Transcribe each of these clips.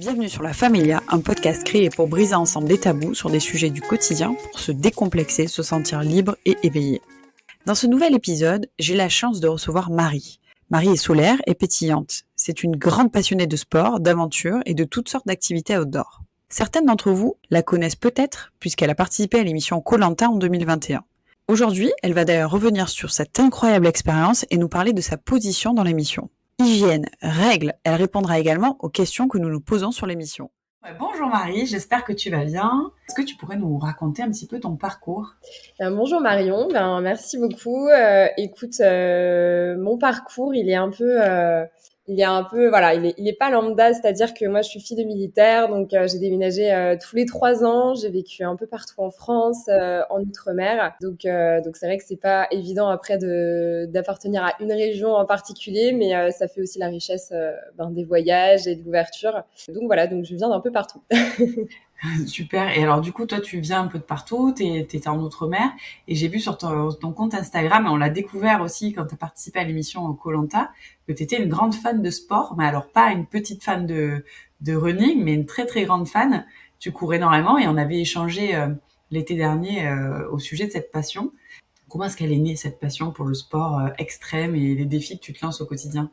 Bienvenue sur La Familia, un podcast créé pour briser ensemble des tabous sur des sujets du quotidien pour se décomplexer, se sentir libre et éveillé. Dans ce nouvel épisode, j'ai la chance de recevoir Marie. Marie est solaire et pétillante. C'est une grande passionnée de sport, d'aventure et de toutes sortes d'activités outdoor. Certaines d'entre vous la connaissent peut-être puisqu'elle a participé à l'émission Koh-Lanta en 2021. Aujourd'hui, elle va d'ailleurs revenir sur cette incroyable expérience et nous parler de sa position dans l'émission. Hygiène, règles, elle répondra également aux questions que nous nous posons sur l'émission. Bonjour Marie, j'espère que tu vas bien. Est-ce que tu pourrais nous raconter un petit peu ton parcours ? Bonjour Marion, merci beaucoup. Écoute, mon parcours, il est pas lambda, c'est-à-dire que moi je suis fille de militaire, donc j'ai déménagé tous les 3 ans, j'ai vécu un peu partout en France, en outre-mer, donc c'est vrai que c'est pas évident après d'appartenir à une région en particulier, mais ça fait aussi la richesse des voyages et de l'ouverture. Donc voilà, donc je viens d'un peu partout. Super. Et alors, du coup, toi, tu viens un peu de partout, t'étais en Outre-mer, et j'ai vu sur ton compte Instagram, et on l'a découvert aussi quand t'as participé à l'émission Koh-Lanta, que t'étais une grande fan de sport, mais alors pas une petite fan de running, mais une très très grande fan. Tu cours énormément, et on avait échangé l'été dernier au sujet de cette passion. Comment est-ce qu'elle est née, cette passion pour le sport extrême et les défis que tu te lances au quotidien ?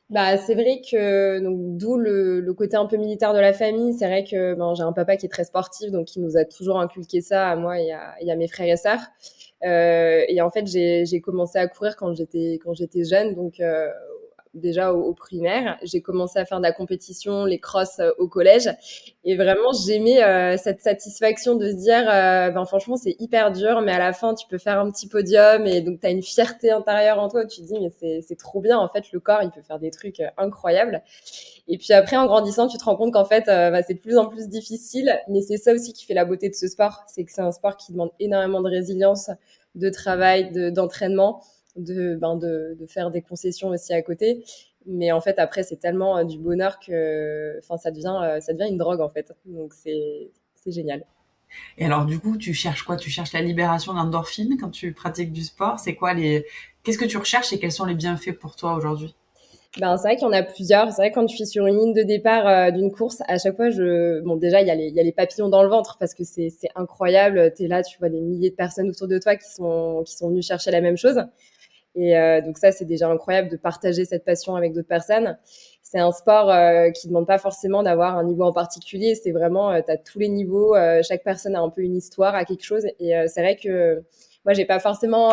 C'est vrai que donc d'où le côté un peu militaire de la famille. C'est vrai que j'ai un papa qui est très sportif, donc il nous a toujours inculqué ça à moi et à mes frères et sœurs. Et en fait, j'ai commencé à courir quand j'étais jeune, donc déjà au primaire. J'ai commencé à faire de la compétition, les crosses au collège. Et vraiment, j'aimais cette satisfaction de se dire, franchement, c'est hyper dur, mais à la fin, tu peux faire un petit podium. Et donc, tu as une fierté intérieure en toi. Tu te dis, mais c'est trop bien. En fait, le corps, il peut faire des trucs incroyables. Et puis après, en grandissant, tu te rends compte qu'en fait, c'est de plus en plus difficile. Mais c'est ça aussi qui fait la beauté de ce sport. C'est que c'est un sport qui demande énormément de résilience, de travail, d'entraînement, de faire des concessions aussi à côté. Mais en fait, après, c'est tellement du bonheur que ça devient une drogue, en fait. Donc, c'est génial. Et alors, du coup, tu cherches quoi ? Tu cherches la libération d'endorphines quand tu pratiques du sport ? Qu'est-ce que tu recherches et quels sont les bienfaits pour toi aujourd'hui ? C'est vrai qu'il y en a plusieurs. C'est vrai que quand je suis sur une ligne de départ d'une course, à chaque fois, déjà, il y a les papillons dans le ventre parce que c'est incroyable. T'es là, tu vois des milliers de personnes autour de toi qui sont venues chercher la même chose. Et donc ça, c'est déjà incroyable de partager cette passion avec d'autres personnes. C'est un sport qui demande pas forcément d'avoir un niveau en particulier. C'est vraiment, tu as tous les niveaux. Chaque personne a un peu une histoire, a quelque chose. Et c'est vrai que moi, j'ai pas forcément...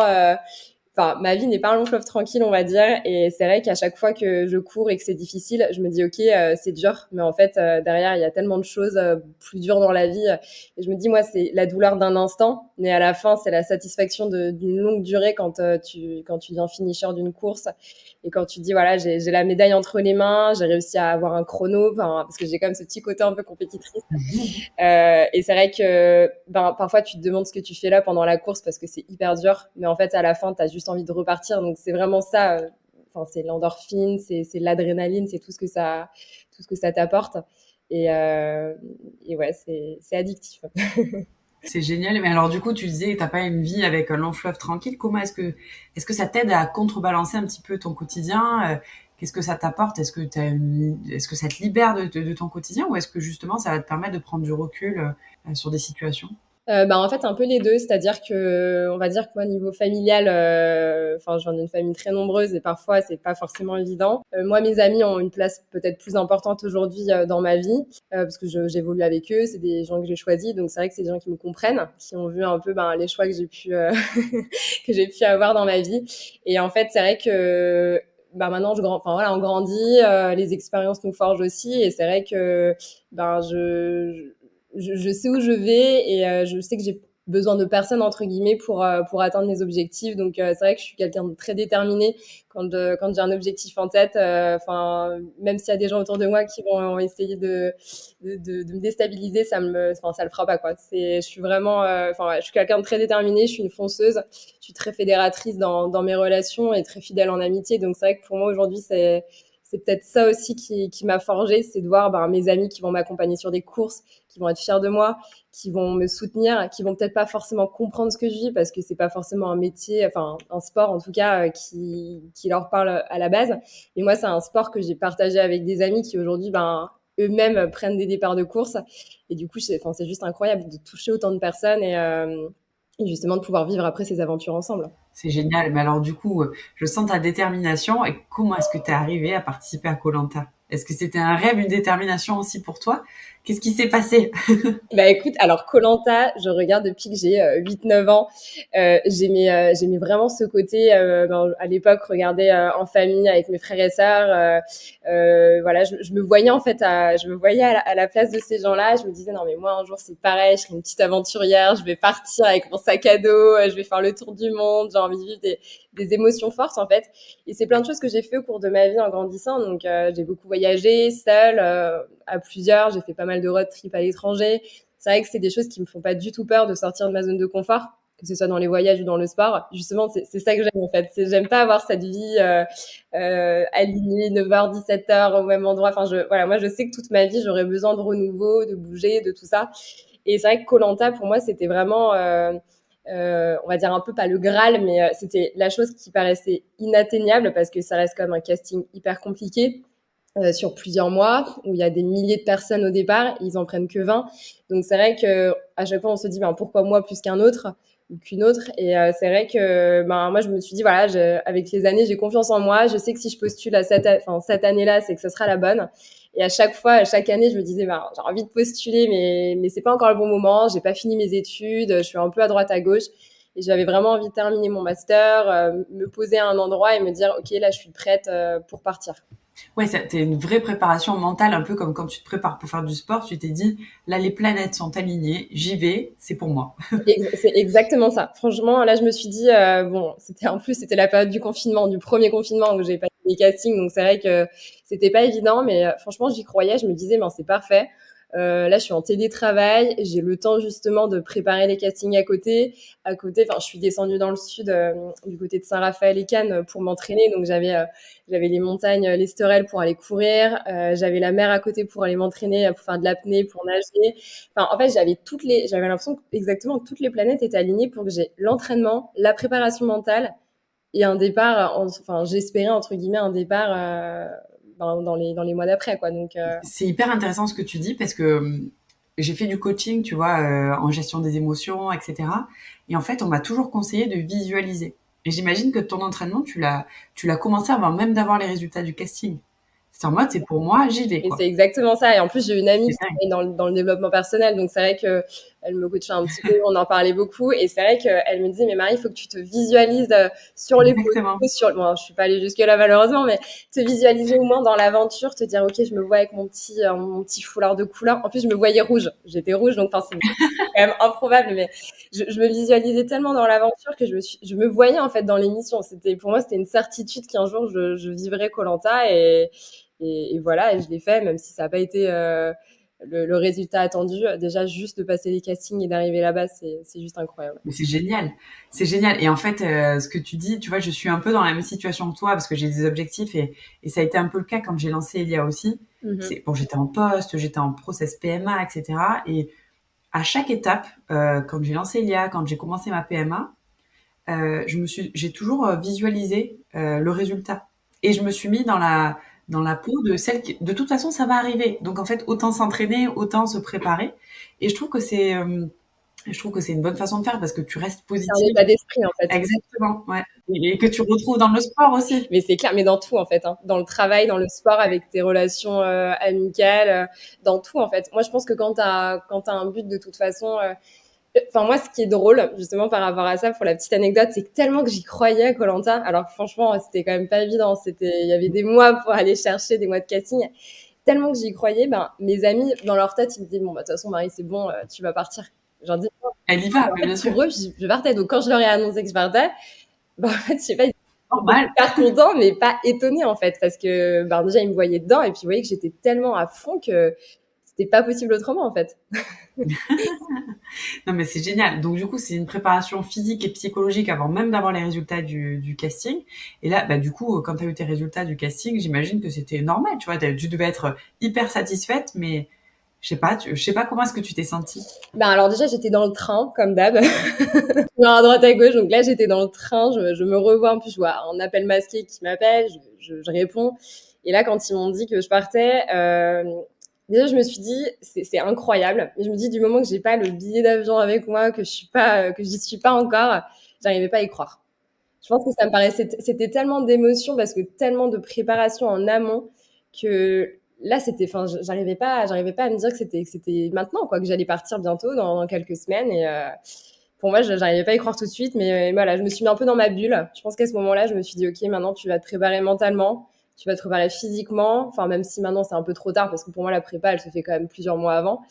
ma vie n'est pas un long fleuve tranquille, on va dire. Et c'est vrai qu'à chaque fois que je cours et que c'est difficile, je me dis, OK, c'est dur. Mais en fait, derrière, il y a tellement de choses plus dures dans la vie. Et je me dis, moi, c'est la douleur d'un instant. Mais à la fin, c'est la satisfaction d'une longue durée quand tu deviens finisher d'une course. Et quand tu dis, voilà, j'ai la médaille entre les mains, j'ai réussi à avoir un chrono, parce que j'ai quand même ce petit côté un peu compétitrice. Et c'est vrai que parfois tu te demandes ce que tu fais là pendant la course parce que c'est hyper dur, mais en fait à la fin tu as juste envie de repartir. Donc c'est vraiment ça, c'est l'endorphine, c'est l'adrénaline, c'est tout ce que ça t'apporte. Et ouais, c'est addictif. C'est génial. Mais alors, du coup, tu disais que t'as pas une vie avec un long fleuve tranquille. Comment est-ce que ça t'aide à contrebalancer un petit peu ton quotidien ? Qu'est-ce que ça t'apporte ? Est-ce que ça te libère de ton quotidien ou est-ce que justement ça va te permettre de prendre du recul sur des situations ? En fait un peu les deux, c'est-à-dire que on va dire que moi niveau familial, je viens d'une famille très nombreuse et parfois c'est pas forcément évident. Moi mes amis ont une place peut-être plus importante aujourd'hui dans ma vie parce que j'évolue avec eux, c'est des gens que j'ai choisis, donc c'est vrai que c'est des gens qui me comprennent, qui ont vu un peu les choix que j'ai pu que j'ai pu avoir dans ma vie. Et en fait c'est vrai que maintenant on grandit, les expériences nous forgent aussi, et c'est vrai que je sais où je vais et je sais que j'ai besoin de personne entre guillemets pour atteindre mes objectifs. Donc c'est vrai que je suis quelqu'un de très déterminé quand j'ai un objectif en tête. Même s'il y a des gens autour de moi qui vont essayer de me déstabiliser, ça le fera pas, quoi. Je suis vraiment je suis quelqu'un de très déterminé, je suis une fonceuse, je suis très fédératrice dans mes relations et très fidèle en amitié. Donc c'est vrai que pour moi aujourd'hui c'est peut-être ça aussi qui m'a forgée, c'est de voir mes amis qui vont m'accompagner sur des courses, qui vont être fiers de moi, qui vont me soutenir, qui vont peut-être pas forcément comprendre ce que je vis parce que c'est pas forcément un métier, un sport en tout cas qui leur parle à la base. Et moi, c'est un sport que j'ai partagé avec des amis qui aujourd'hui eux-mêmes prennent des départs de course. Et du coup, c'est juste incroyable de toucher autant de personnes et justement de pouvoir vivre après ces aventures ensemble. C'est génial. Mais alors, du coup, je sens ta détermination. Et comment est-ce que tu es arrivée à participer à koh? Est-ce que c'était un rêve, une détermination aussi pour toi? Qu'est-ce qui s'est passé? Bah écoute, alors koh je regarde depuis que j'ai 8-9 ans. J'aimais vraiment ce côté, à l'époque, regarder en famille avec mes frères et sœurs. Voilà, je me voyais en fait, je me voyais à la place de ces gens-là. Je me disais, non mais moi un jour c'est pareil, je serai une petite aventurière, je vais partir avec mon sac à dos, je vais faire le tour du monde, j'ai envie de vivre des émotions fortes en fait. Et c'est plein de choses que j'ai fait au cours de ma vie en grandissant. Donc j'ai beaucoup voyagé seule, à plusieurs, j'ai fait pas mal de road trips à l'étranger. C'est vrai que c'est des choses qui me font pas du tout peur de sortir de ma zone de confort, que ce soit dans les voyages ou dans le sport. Justement, c'est ça que j'aime en fait. J'aime pas avoir cette vie alignée 9h, 17h au même endroit. Enfin, voilà, moi je sais que toute ma vie j'aurais besoin de renouveau, de bouger, de tout ça. Et c'est vrai que koh pour moi c'était vraiment on va dire un peu pas le Graal, mais c'était la chose qui paraissait inatteignable parce que ça reste comme un casting hyper compliqué sur plusieurs mois où il y a des milliers de personnes au départ, ils en prennent que 20. Donc c'est vrai que à chaque fois on se dit pourquoi moi plus qu'un autre ou qu'une autre. Et c'est vrai que moi je me suis dit voilà, avec les années j'ai confiance en moi, je sais que si je postule à cette année-là, c'est que ce sera la bonne. Et à chaque fois, à chaque année, je me disais j'ai envie de postuler, mais c'est pas encore le bon moment, j'ai pas fini mes études, je suis un peu à droite à gauche. Et j'avais vraiment envie de terminer mon master, me poser à un endroit et me dire ok là je suis prête pour partir. Ouais, c'était une vraie préparation mentale, un peu comme quand tu te prépares pour faire du sport, tu t'es dit, là, les planètes sont alignées, j'y vais, c'est pour moi. C'est exactement ça. Franchement, là, je me suis dit, c'était la période du confinement, du premier confinement où j'ai passé les castings, donc c'est vrai que c'était pas évident, mais franchement, j'y croyais. Je me disais, c'est parfait. Là, je suis en télétravail, j'ai le temps justement de préparer les castings à côté. Je suis descendue dans le sud, du côté de Saint-Raphaël et Cannes pour m'entraîner. Donc j'avais les montagnes, l'Esterel pour aller courir. J'avais la mer à côté pour aller m'entraîner, pour faire de l'apnée, pour nager. Enfin, en fait, j'avais l'impression que exactement toutes les planètes étaient alignées pour que j'ai l'entraînement, la préparation mentale et un départ. J'espérais entre guillemets un départ. Dans les mois d'après, quoi. Donc, C'est hyper intéressant ce que tu dis parce que j'ai fait du coaching, tu vois, en gestion des émotions, etc. Et en fait, on m'a toujours conseillé de visualiser. Et j'imagine que ton entraînement, tu l'as commencé avant même d'avoir les résultats du casting. C'est en mode, c'est pour moi, j'y vais, et quoi. c'est exactement ça. Et en plus, j'ai une amie C'est qui dingue. est dans le développement personnel, donc c'est vrai que elle me coachait un petit peu, on en parlait beaucoup, et c'est vrai qu'elle me disait, mais Marie, il faut que tu te visualises sur les Exactement. photos, bon, je suis pas allée jusque là malheureusement, mais te visualiser au moins dans l'aventure, te dire, ok, je me vois avec mon petit foulard de couleur. En plus, je me voyais rouge, j'étais rouge, donc c'est quand même improbable, mais je me visualisais tellement dans l'aventure que je me voyais en fait dans l'émission. Pour moi, c'était une certitude qu'un jour je vivrais koh et voilà, et je l'ai fait, même si ça n'a pas été le résultat attendu. Déjà, juste de passer les castings et d'arriver là-bas, c'est juste incroyable. Mais c'est génial. C'est génial. Et en fait, ce que tu dis, tu vois, je suis un peu dans la même situation que toi parce que j'ai des objectifs et ça a été un peu le cas quand j'ai lancé Elia aussi. Mm-hmm. Bon, j'étais en poste, j'étais en process PMA, etc. Et à chaque étape, quand j'ai lancé Elia, quand j'ai commencé ma PMA, j'ai toujours visualisé le résultat. Et je me suis mis dans la peau de celle qui, de toute façon, ça va arriver. Donc en fait, autant s'entraîner, autant se préparer. Et je trouve que c'est une bonne façon de faire parce que tu restes C'est un positive. état d'esprit, en fait. Exactement, ouais. Et que tu retrouves dans le sport aussi. Mais c'est clair, mais dans tout, en fait. Hein. Dans le travail, dans le sport, avec tes relations amicales, dans tout, en fait. Moi, je pense que quand t'as un but, de toute façon... moi, ce qui est drôle, justement, par rapport à ça, pour la petite anecdote, c'est que tellement que j'y croyais à koh alors que franchement, c'était quand même pas évident. Il y avait des mois pour aller chercher des mois de casting. Tellement que j'y croyais, mes amis, dans leur tête, ils me disaient, bon, de toute façon, Marie, c'est bon, tu vas partir. J'en dis, Elle y va, en mais fait, bien sûr. pour eux, je partais. Donc, quand je leur ai annoncé que je partais, en fait, je sais pas, ils étaient Normal. super contents, mais pas étonnés, en fait, parce que, déjà, ils me voyaient dedans, et puis, ils voyaient que j'étais tellement à fond que c'était pas possible autrement, en fait. Non, mais c'est génial. Donc, du coup, c'est une préparation physique et psychologique avant même d'avoir les résultats du casting. Et là, bah, du coup, quand tu as eu tes résultats du casting, j'imagine que c'était normal, tu vois. Tu devais être hyper satisfaite, mais je sais pas comment est-ce que tu t'es sentie. Alors déjà, j'étais dans le train, comme d'hab, à droite à gauche. Donc là, j'étais dans le train, je me revois, en plus, je vois un appel masqué qui m'appelle, je réponds. Et là, quand ils m'ont dit que je partais, Déjà, je me suis dit, c'est incroyable. Et je me dis, du moment que j'ai pas le billet d'avion avec moi, que je suis pas, que j'y suis pas encore, j'arrivais pas à y croire. Je pense que ça me paraissait, c'était tellement d'émotions parce que tellement de préparation en amont que là, c'était, enfin, j'arrivais pas à me dire que c'était maintenant, quoi, que j'allais partir bientôt dans quelques semaines. Et pour moi, j'arrivais pas à y croire tout de suite, mais voilà, je me suis mis un peu dans ma bulle. Je pense qu'à ce moment-là, je me suis dit, ok, maintenant, tu vas te préparer mentalement, tu vas te préparer physiquement. Enfin, même si maintenant c'est un peu trop tard parce que pour moi, la prépa, elle se fait quand même plusieurs mois avant.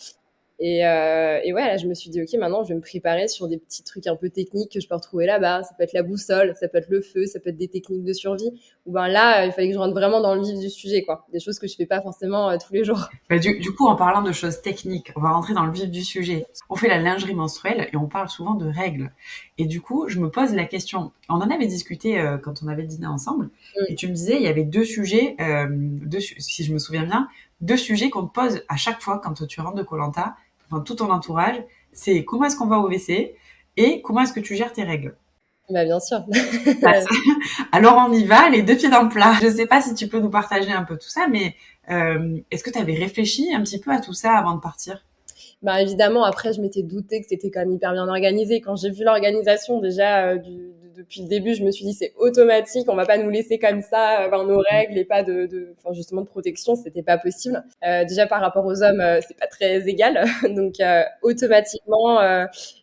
Et ouais, là, je me suis dit, OK, maintenant, je vais me préparer sur des petits trucs un peu techniques que je peux retrouver là-bas. Ça peut être la boussole, ça peut être le feu, ça peut être des techniques de survie. Ou ben là, il fallait que je rentre vraiment dans le vif du sujet, quoi. Des choses que je fais pas forcément tous les jours. Bah, du coup, en parlant de choses techniques, on va rentrer dans le vif du sujet. On fait la lingerie menstruelle et on parle souvent de règles. Et du coup, je me pose la question. On en avait discuté quand on avait dîné ensemble. Et tu me disais, il y avait deux sujets, si je me souviens bien, deux sujets qu'on te pose à chaque fois quand tu rentres de koh enfin tout ton entourage. C'est comment est-ce qu'on va au WC et comment est-ce que tu gères tes règles. Bah, bien sûr. Alors on y va, les deux pieds dans le plat. Je sais pas si tu peux nous partager un peu tout ça, mais est-ce que tu avais réfléchi un petit peu à tout ça avant de partir? Bah, évidemment, après, je m'étais doutée que c'était quand même hyper bien organisé. Quand j'ai vu l'organisation, déjà, depuis le début, je me suis dit, c'est automatique, on va pas nous laisser comme ça, avoir nos règles et pas enfin, justement, de protection, c'était pas possible. Déjà, par rapport aux hommes, c'est pas très égal. Donc, automatiquement,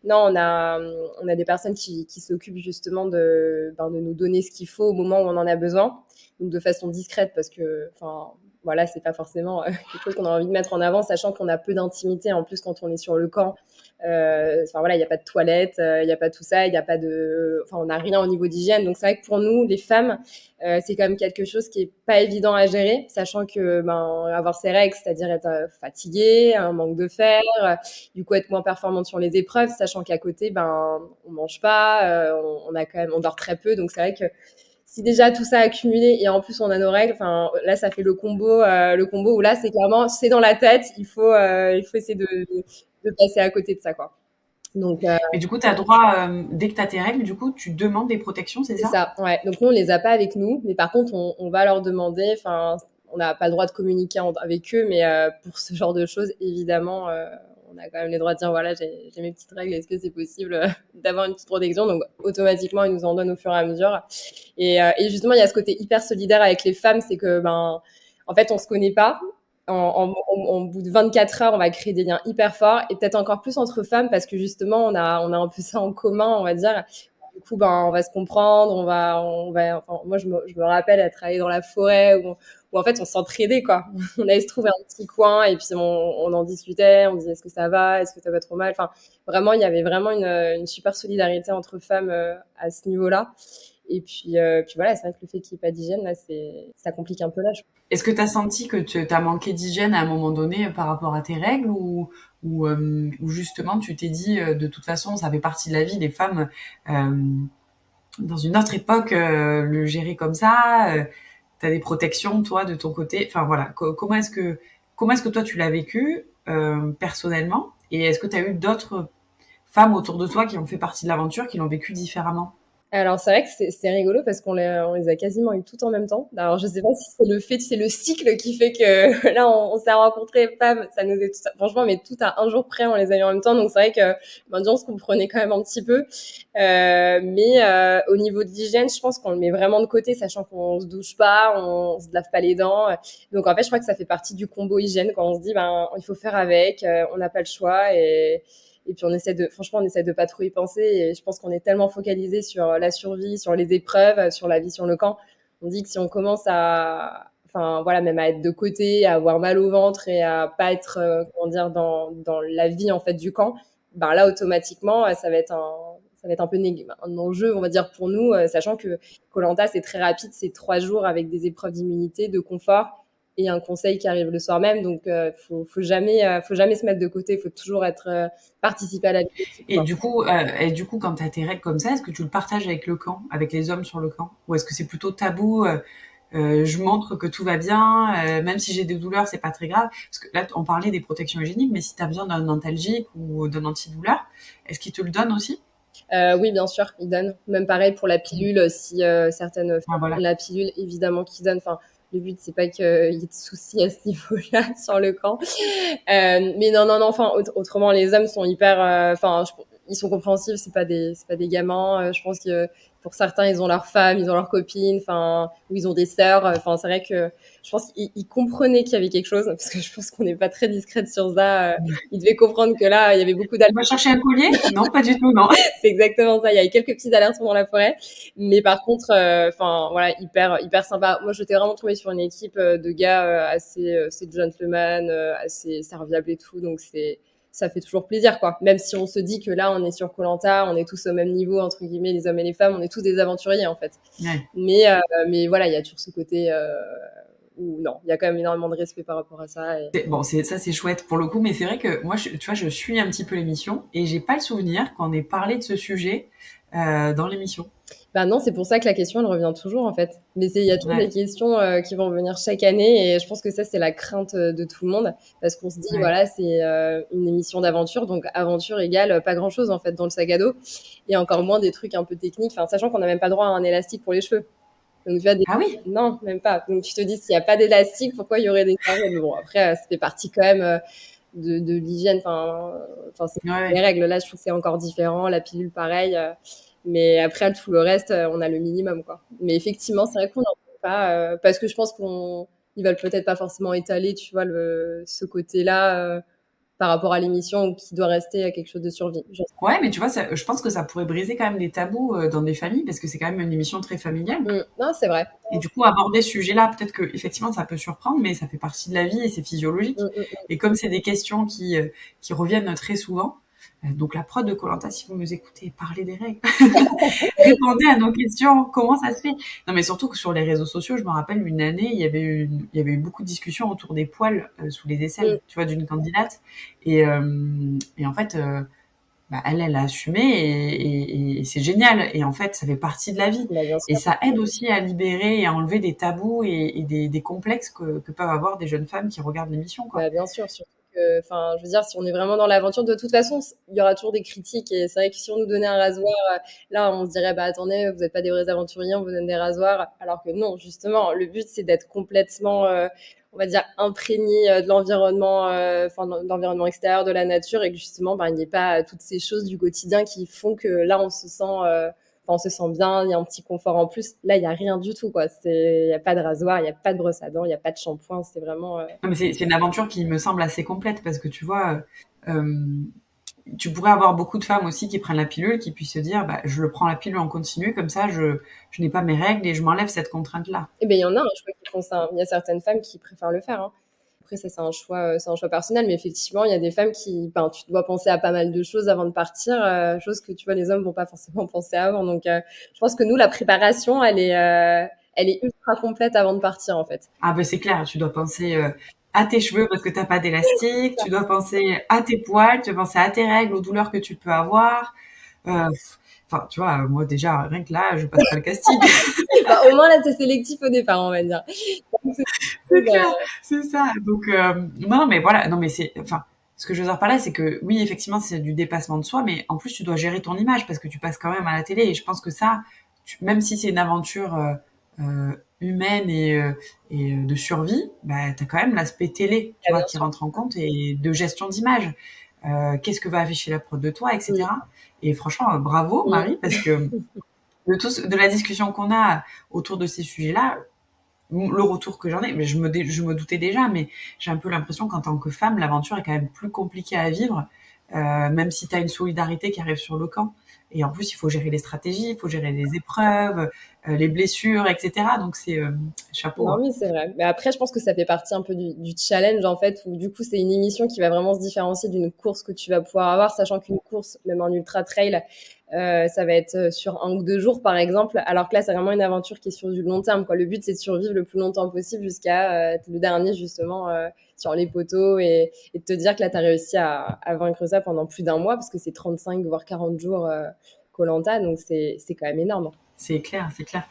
non, on a des personnes qui s'occupent justement de nous donner ce qu'il faut au moment où on en a besoin. Donc, de façon discrète, parce que, enfin, voilà, c'est pas forcément quelque chose qu'on a envie de mettre en avant, sachant qu'on a peu d'intimité en plus quand on est sur le camp. Enfin voilà, il n'y a pas de toilette, il n'y a pas tout ça, il n'y a pas de, enfin on n'a rien au niveau d'hygiène. Donc c'est vrai que pour nous, les femmes, c'est quand même quelque chose qui est pas évident à gérer, sachant que ben avoir ses règles, c'est-à-dire être fatiguée, un manque de fer, du coup être moins performante sur les épreuves, sachant qu'à côté, ben on mange pas, on a quand même, on dort très peu, donc c'est vrai que si déjà tout ça accumulé et en plus on a nos règles, enfin là ça fait le combo où là c'est clairement c'est dans la tête, il faut essayer de passer à côté de ça quoi. Donc Mais du coup, tu as droit, dès que tu as tes règles, du coup, tu demandes des protections, c'est c'est ça? ça, ouais. Donc nous on les a pas avec nous, mais par contre on va leur demander. Enfin on n'a pas le droit de communiquer avec eux, mais pour ce genre de choses évidemment on a quand même les droits de dire voilà j'ai mes petites règles, est-ce que c'est possible d'avoir une petite protection? Donc automatiquement ils nous en donnent au fur et à mesure. Et justement il y a ce côté hyper solidaire avec les femmes, c'est que ben en fait on se connaît pas. En bout de 24 heures, on va créer des liens hyper forts et peut-être encore plus entre femmes parce que justement on a un peu ça en commun, on va dire. Du coup, ben, on va se comprendre, enfin, moi, je me rappelle être allée dans la forêt où en fait, on s'entraidait, quoi. On allait se trouver un petit coin et puis on en discutait, on disait est-ce que ça va, est-ce que t'as pas trop mal. Enfin, vraiment, il y avait vraiment une super solidarité entre femmes à ce niveau-là. Et puis voilà, c'est vrai que le fait qu'il n'y ait pas d'hygiène, là, ça complique un peu l'âge. Est-ce que tu as senti que tu as manqué d'hygiène à un moment donné par rapport à tes règles ou justement tu t'es dit de toute façon ça fait partie de la vie des femmes dans une autre époque le gérer comme ça tu as des protections toi de ton côté enfin voilà comment est-ce que toi tu l'as vécu personnellement et est-ce que tu as eu d'autres femmes autour de toi qui ont fait partie de l'aventure qui l'ont vécu différemment? Alors, c'est vrai que c'est rigolo parce on les a quasiment eu toutes en même temps. Alors, je sais pas si c'est le fait, c'est le cycle qui fait que là, on s'est rencontrés, pam, ça nous est tout, franchement, mais tout à un jour près, on les a eu en même temps. Donc, c'est vrai que, ben, on se comprenait quand même un petit peu. Mais au niveau de l'hygiène, je pense qu'on le met vraiment de côté, sachant qu'on se douche pas, on se lave pas les dents. Donc, en fait, je crois que ça fait partie du combo hygiène quand on se dit, ben, il faut faire avec, on n'a pas le choix et puis franchement, on essaie de pas trop y penser. Et je pense qu'on est tellement focalisé sur la survie, sur les épreuves, sur la vie sur le camp. On dit que si on commence enfin voilà, même à être de côté, à avoir mal au ventre et à pas être, comment dire, dans la vie en fait du camp, ben là automatiquement, ça va être un peu un enjeu, on va dire pour nous, sachant que koh c'est très rapide, c'est 3 jours avec des épreuves d'immunité, de confort et un conseil qui arrive le soir même. Donc, faut jamais se mettre de côté. Il faut toujours être participer à la vie d'équipe, Et quoi. du coup, quand tu as tes règles comme ça, est-ce que tu le partages avec le camp, avec les hommes sur le camp? Ou est-ce que c'est plutôt tabou je montre que tout va bien, même si j'ai des douleurs, c'est pas très grave. Parce que là, on parlait des protections hygiéniques, mais si tu as besoin d'un antalgique ou d'un antidouleur, est-ce qu'ils te le donnent aussi? Oui, bien sûr, ils donnent. Même pareil pour la pilule, si certaines Ah, femmes voilà. prennent la pilule, évidemment qu'ils donnent. Enfin, Le but, c'est pas qu'il y ait de soucis à ce niveau-là sur le camp. Mais non, enfin, autrement, les hommes sont hyper, ils sont compréhensifs, c'est pas des gamins. Je pense que pour certains, ils ont leurs femmes, ils ont leurs copines, ou ils ont des sœurs. C'est vrai que je pense qu'ils comprenaient qu'il y avait quelque chose, parce que je pense qu'on n'est pas très discrète sur ça. Ils devaient comprendre que là, il y avait beaucoup On va chercher un collier? Non, pas du tout, non. C'est exactement ça. Il y avait quelques petits alertes dans la forêt, mais par contre, voilà, hyper sympa. Moi, j'étais vraiment tombée sur une équipe de gars assez gentleman, assez serviables et tout, donc ça fait toujours plaisir, quoi. Même si on se dit que là, on est sur Koh-Lanta, on est tous au même niveau, entre guillemets, les hommes et les femmes, on est tous des aventuriers, en fait. Ouais. Mais voilà, il y a toujours ce côté où non, il y a quand même énormément de respect par rapport à ça. Bon, ça c'est chouette pour le coup, mais c'est vrai que moi, tu vois, je suis un petit peu l'émission et j'ai pas le souvenir qu'on ait parlé de ce sujet dans l'émission. Bah non, c'est pour ça que la question, elle revient toujours, en fait. Mais il y a toujours des questions qui vont revenir chaque année, et je pense que ça, c'est la crainte de tout le monde, parce qu'on se dit, voilà, c'est une émission d'aventure, donc aventure égale pas grand-chose, en fait, dans le sac à dos, et encore moins des trucs un peu techniques, sachant qu'on n'a même pas droit à un élastique pour les cheveux. Donc, tu vois, Ah oui? Non, même pas. Donc, tu te dis, s'il n'y a pas d'élastique, pourquoi il y aurait des carrés? Mais bon, après, ça fait partie quand même de l'hygiène, c'est les règles. Là, je trouve que c'est encore différent, la pilule, pareil. Mais après, tout le reste, on a le minimum, quoi. Mais effectivement, c'est vrai qu'on n'en parle pas, parce que je pense qu'ils veulent peut-être pas forcément étaler, tu vois, ce côté-là par rapport à l'émission, ou qui doit rester à quelque chose de survie. Ouais, mais tu vois, je pense que ça pourrait briser quand même des tabous dans des familles, parce que c'est quand même une émission très familiale. Non, c'est vrai. Et du coup, aborder ce sujet-là, peut-être que effectivement, ça peut surprendre, mais ça fait partie de la vie et c'est physiologique. Et comme c'est des questions qui reviennent très souvent, donc la prod de Koh-Lanta, si vous nous écoutez, parlez des règles. Répondez à nos questions, comment ça se fait? Non, mais surtout que sur les réseaux sociaux, je me rappelle une année, il y avait eu beaucoup de discussions autour des poils sous les aisselles, tu vois, d'une candidate. Et en fait, elle a assumé et c'est génial. Et en fait, ça fait partie de la vie. Et ça aide aussi à libérer et à enlever des tabous et des complexes que peuvent avoir des jeunes femmes qui regardent l'émission, quoi. Bah, bien sûr, surtout que, je veux dire, si on est vraiment dans l'aventure, de toute façon, il y aura toujours des critiques. Et c'est vrai que si on nous donnait un rasoir, là, on se dirait, bah attendez, vous n'êtes pas des vrais aventuriers, on vous donne des rasoirs. Alors que non, justement, le but, c'est d'être complètement, on va dire, imprégné de l'environnement, de l'environnement extérieur, de la nature, et que justement, il n'y ait pas toutes ces choses du quotidien qui font que là, on se sent bien, il y a un petit confort en plus. Là, il n'y a rien du tout, quoi. Il n'y a pas de rasoir, il n'y a pas de brosse à dents, il n'y a pas de shampoing. C'est vraiment... Non, mais c'est une aventure qui me semble assez complète, parce que tu vois, tu pourrais avoir beaucoup de femmes aussi qui prennent la pilule, qui puissent se dire, je le prends la pilule en continu, comme ça, je n'ai pas mes règles et je m'enlève cette contrainte-là. Eh bien, il y en a, je crois qu'ils font ça. Il y a certaines femmes qui préfèrent le faire, hein. Après, ça, c'est un choix personnel, mais effectivement, il y a des femmes tu dois penser à pas mal de choses avant de partir, choses que, tu vois, les hommes vont pas forcément penser avant. Donc, je pense que nous, la préparation, elle est ultra complète avant de partir, en fait. Ah, c'est clair, tu dois penser à tes cheveux parce que t'as pas d'élastique, tu dois penser à tes poils, tu dois penser à tes règles, aux douleurs que tu peux avoir. Tu vois, moi déjà, rien que là, je passe pas le casting. Au moins, là, c'est sélectif au départ, on va dire. C'est clair, c'est ça. Donc, non, mais voilà, non, mais ce que je veux dire par là, c'est que oui, effectivement, c'est du dépassement de soi, mais en plus, tu dois gérer ton image parce que tu passes quand même à la télé. Et je pense que ça, même si c'est une aventure humaine et de survie, t'as quand même l'aspect télé, tu vois, qui rentre en compte, et de gestion d'image. Qu'est-ce que va afficher la prod de toi, etc. Oui. Et franchement, bravo, Marie, parce que de la discussion qu'on a autour de ces sujets-là, le retour que j'en ai, mais je me doutais déjà, mais j'ai un peu l'impression qu'en tant que femme, l'aventure est quand même plus compliquée à vivre, même si tu as une solidarité qui arrive sur le camp. Et en plus, il faut gérer les stratégies, il faut gérer les épreuves, les blessures, etc. Donc c'est chapeau. Non, oui, c'est vrai. Mais après, je pense que ça fait partie un peu du challenge, en fait, où du coup, c'est une émission qui va vraiment se différencier d'une course que tu vas pouvoir avoir, sachant qu'une course, même un ultra trail, ça va être sur 1 ou 2 jours, par exemple, alors que là, c'est vraiment une aventure qui est sur du long terme, quoi. Le but, c'est de survivre le plus longtemps possible jusqu'à le dernier, justement, sur les poteaux, et de te dire que là, tu as réussi à vaincre ça pendant plus d'1 mois, parce que c'est 35 voire 40 jours Koh-Lanta, donc c'est quand même énorme. C'est clair, c'est clair.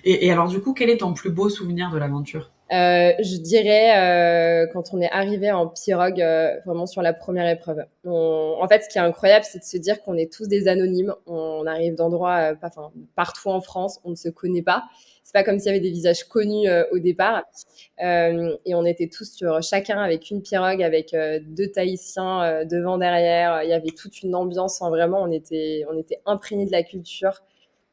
Et alors, du coup, quel est ton plus beau souvenir de l'aventure? Je dirais quand on est arrivé en pirogue, vraiment sur la première épreuve. En fait, ce qui est incroyable, c'est de se dire qu'on est tous des anonymes. On arrive d'endroits, partout en France, on ne se connaît pas. C'est pas comme s'il y avait des visages connus au départ. Et on était tous sur chacun avec une pirogue, avec deux Tahitiens devant, derrière. Il y avait toute une ambiance. Vraiment, on était imprégnés de la culture.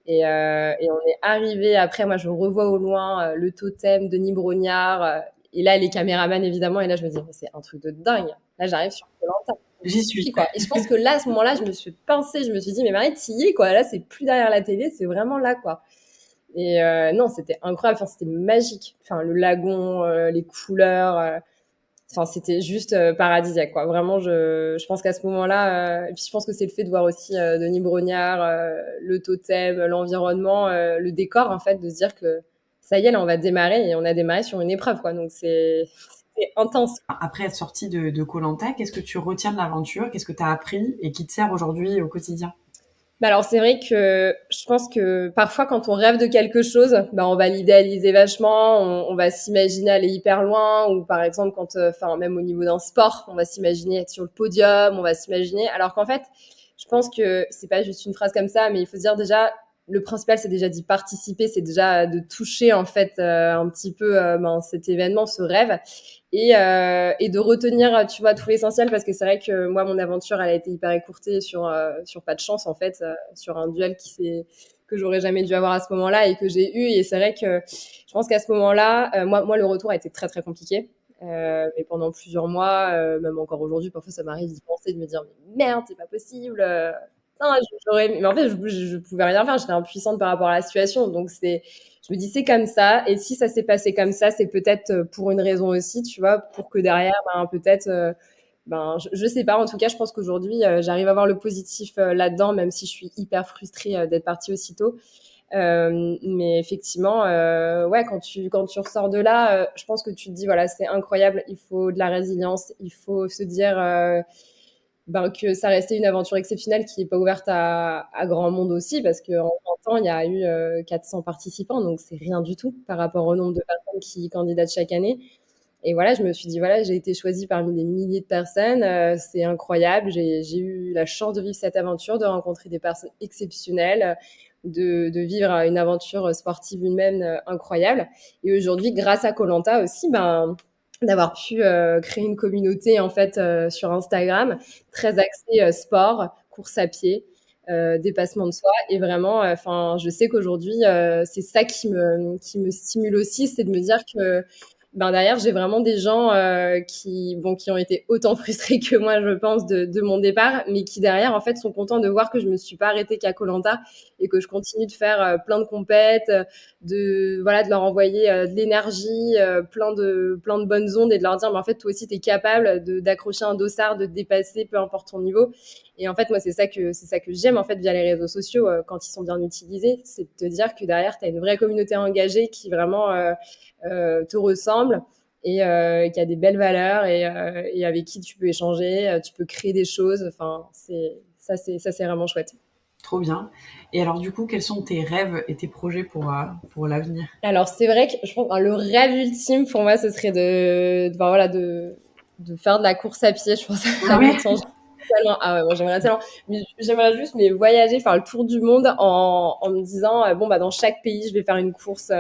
Et on est arrivé. Après, moi, je revois au loin le totem, Denis Brognard. Et là, les caméramans, évidemment. Et là, je me dis, mais c'est un truc de dingue. Là, j'arrive sur Koh-Lanta. J'y suis. Quoi. Et je pense que là, à ce moment-là, je me suis pincée. Je me suis dit, mais Marie, t'y es, quoi. Là, c'est plus derrière la télé, c'est vraiment là, quoi. Et non, c'était incroyable. Enfin, c'était magique. Enfin, le lagon, les couleurs. Enfin, c'était juste paradisiaque, quoi. Vraiment, je pense qu'à ce moment-là, et puis je pense que c'est le fait de voir aussi Denis Brognard, le totem, l'environnement, le décor, en fait, de se dire que ça y est, là, on va démarrer et on a démarré sur une épreuve, quoi. Donc, c'est intense. Après être sortie de Koh-Lanta, qu'est-ce que tu retiens de l'aventure? Qu'est-ce que tu as appris et qui te sert aujourd'hui au quotidien? Bah alors c'est vrai que je pense que parfois quand on rêve de quelque chose, bah on va l'idéaliser vachement, on va s'imaginer aller hyper loin, ou par exemple quand, enfin même au niveau d'un sport, on va s'imaginer être sur le podium, on va s'imaginer. Alors qu'en fait, je pense que c'est pas juste une phrase comme ça, mais il faut se dire déjà le principal c'est déjà d'y participer, c'est déjà de toucher en fait un petit peu cet événement, ce rêve. Et de retenir, tu vois, tout l'essentiel, parce que c'est vrai que moi, mon aventure, elle a été hyper écourtée sur pas de chance, en fait, sur un duel que j'aurais jamais dû avoir à ce moment-là et que j'ai eu. Et c'est vrai que je pense qu'à ce moment-là, moi, le retour a été très, très compliqué. Mais pendant plusieurs mois, même encore aujourd'hui, parfois ça m'arrive d'y penser, de me dire, mais merde, c'est pas possible. Non, mais en fait, je pouvais rien faire, j'étais impuissante par rapport à la situation. Donc, je me dis, c'est comme ça. Et si ça s'est passé comme ça, c'est peut-être pour une raison aussi, tu vois, pour que derrière, peut-être, je sais pas. En tout cas, je pense qu'aujourd'hui, j'arrive à voir le positif là-dedans, même si je suis hyper frustrée d'être partie aussitôt. Mais effectivement, ouais, quand tu ressors de là, je pense que tu te dis, voilà, c'est incroyable, il faut de la résilience, il faut se dire que ça restait une aventure exceptionnelle qui n'est pas ouverte à grand monde aussi, parce qu'en 20 ans, il y a eu 400 participants, donc c'est rien du tout par rapport au nombre de personnes qui candidatent chaque année. Et voilà, je me suis dit, voilà, j'ai été choisie parmi des milliers de personnes, c'est incroyable, j'ai eu la chance de vivre cette aventure, de rencontrer des personnes exceptionnelles, de vivre une aventure sportive humaine incroyable. Et aujourd'hui, grâce à Koh-Lanta aussi, d'avoir pu créer une communauté en fait sur Instagram très axée sport, course à pied, dépassement de soi. Et vraiment, enfin, je sais qu'aujourd'hui, c'est ça qui me stimule aussi, c'est de me dire que derrière, j'ai vraiment des gens qui ont été autant frustrés que moi, je pense, de mon départ, mais qui derrière, en fait, sont contents de voir que je me suis pas arrêtée qu'à Koh-Lanta et que je continue de faire plein de compètes, de leur envoyer de l'énergie, plein de bonnes ondes, et de leur dire, mais en fait, toi aussi, tu es capable d'accrocher un dossard, de te dépasser, peu importe ton niveau. Et en fait, moi, c'est ça que j'aime en fait via les réseaux sociaux quand ils sont bien utilisés, c'est de te dire que derrière, tu as une vraie communauté engagée qui vraiment te ressemble et qui a des belles valeurs et avec qui tu peux échanger, tu peux créer des choses. Enfin, c'est vraiment chouette. Trop bien. Et alors, du coup, quels sont tes rêves et tes projets pour l'avenir? Alors, c'est vrai que je pense que le rêve ultime pour moi, ce serait de faire de la course à pied. Je pense que Ah ça ouais? me change tellement. Ah ouais, moi j'aimerais tellement. Mais j'aimerais juste voyager, faire le tour du monde en me disant, dans chaque pays, je vais faire une course.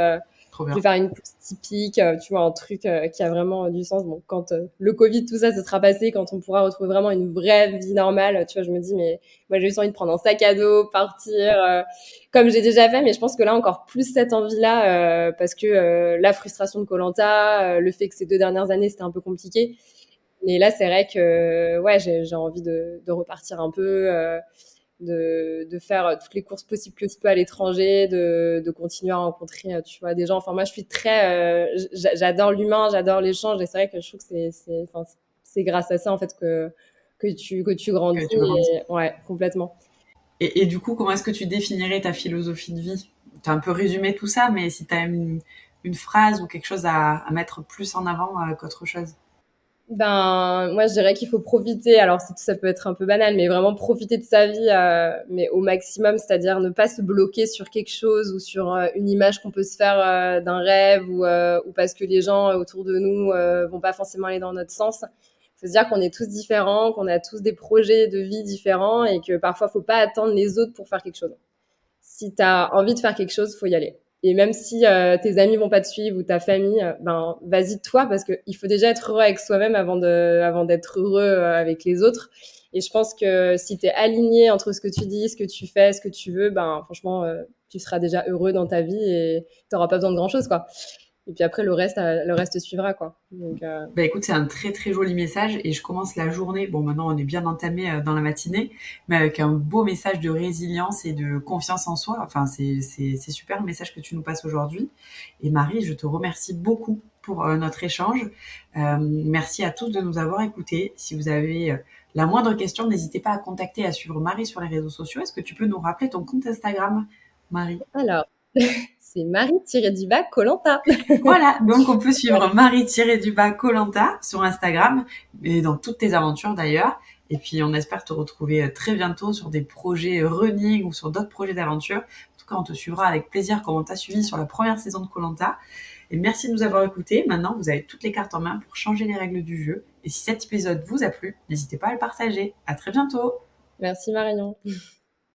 Trop Je vais bien. faire une course typique, tu vois, un truc qui a vraiment du sens. Bon, quand le Covid, tout ça, ça sera passé, quand on pourra retrouver vraiment une vraie vie normale, tu vois, je me dis, mais moi, j'ai juste envie de prendre un sac à dos, partir, comme j'ai déjà fait, mais je pense que là, encore plus cette envie-là, parce que la frustration de Koh-Lanta, le fait que ces 2 dernières années, c'était un peu compliqué. Mais là, c'est vrai que, ouais, j'ai envie de repartir un peu, de faire toutes les courses possibles que je peux à l'étranger, de continuer à rencontrer, tu vois, des gens. Enfin, moi, je suis très, j'adore l'humain, j'adore l'échange, et c'est vrai que je trouve que c'est grâce à ça en fait que tu grandis. Que tu grandis. Et, ouais, complètement. Et du coup, comment est-ce que tu définirais ta philosophie de vie? Tu as un peu résumé tout ça, mais si tu as une phrase ou quelque chose à mettre plus en avant qu'autre chose. Moi, je dirais qu'il faut profiter. Alors, ça peut être un peu banal, mais vraiment profiter de sa vie, mais au maximum, c'est-à-dire ne pas se bloquer sur quelque chose ou sur une image qu'on peut se faire d'un rêve ou parce que les gens autour de nous vont pas forcément aller dans notre sens. Faut se dire qu'on est tous différents, qu'on a tous des projets de vie différents et que parfois, faut pas attendre les autres pour faire quelque chose. Si tu as envie de faire quelque chose, faut y aller. Et même si tes amis vont pas te suivre ou ta famille, vas-y toi parce que il faut déjà être heureux avec soi-même avant d'être heureux avec les autres. Et je pense que si tu es aligné entre ce que tu dis, ce que tu fais, ce que tu veux, franchement, tu seras déjà heureux dans ta vie et tu n'auras pas besoin de grand-chose, quoi. Et puis après, le reste suivra, quoi. Donc, Bah écoute, c'est un très très joli message et je commence la journée, bon maintenant on est bien entamé dans la matinée, mais avec un beau message de résilience et de confiance en soi. Enfin, c'est super le message que tu nous passes aujourd'hui. Et Marie, je te remercie beaucoup pour notre échange. Merci à tous de nous avoir écoutés. Si vous avez la moindre question, n'hésitez pas à contacter, à suivre Marie sur les réseaux sociaux. Est-ce que tu peux nous rappeler ton compte Instagram, Marie? alors, c'est Marie-du-bas Colanta. Voilà, donc on peut suivre Marie-du-bas Colanta sur Instagram et dans toutes tes aventures d'ailleurs. Et puis on espère te retrouver très bientôt sur des projets running ou sur d'autres projets d'aventure. En tout cas, on te suivra avec plaisir comme on t'a suivi sur la première saison de Colanta. Et merci de nous avoir écoutés. Maintenant, vous avez toutes les cartes en main pour changer les règles du jeu. Et si cet épisode vous a plu, n'hésitez pas à le partager. À très bientôt. Merci Marion.